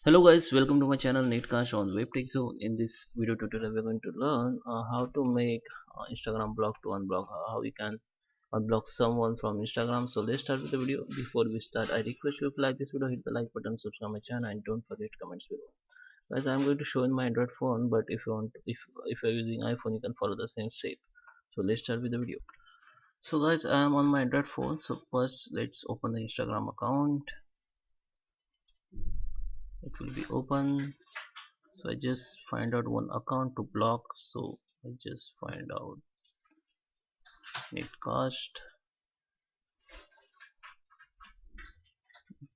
Hello guys, welcome to my channel NetCast on WebTech. So in this video tutorial we're going to learn how to make Instagram block to unblock, how we can unblock someone from Instagram. So let's start with the video. Before we start, I request you to like this video, hit the like button, subscribe my channel, and don't forget comments below. Guys, I'm going to show in my Android phone, but if you want if you're using iPhone, you can follow the same step. So let's start with the video. So guys, I am on my Android phone. So first let's open the Instagram account. It will be open. So I just find out one account to block. So I just find out NetCast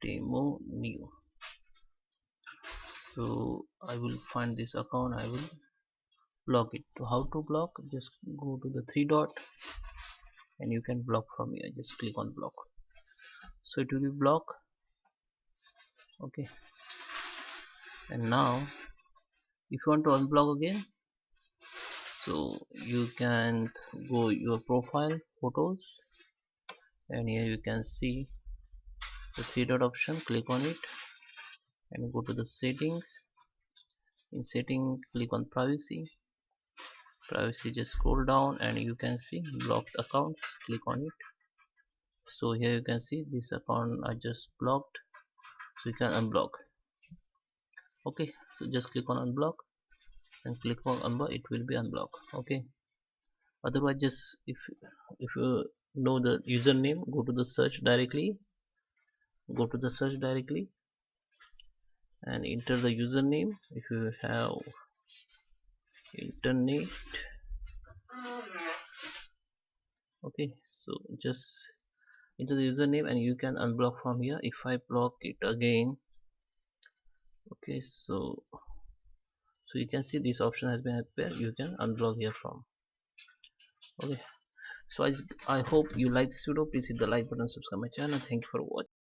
demo new. So I will find this account, I will block it. To how to block, just go to the three dot and you can block from here. Just click on block, so it will be block. Okay, and now if you want to unblock again, so you can go your profile photos, and here you can see the three dot option. Click on it and go to the settings. In setting, click on privacy. Just scroll down and you can see blocked accounts. Click on it. So here you can see this account I just blocked, so you can unblock. Okay, so just click on unblock and click on unblock, it will be unblocked. Okay, otherwise just if you know the username, go to the search directly, and enter the username. If you have internet, okay, so just enter the username and you can unblock from here. If I block it again, okay, so you can see this option has been appeared. You can unblock here from. Okay, so I hope you like this video. Please hit the like button, subscribe my channel. Thank you for watching.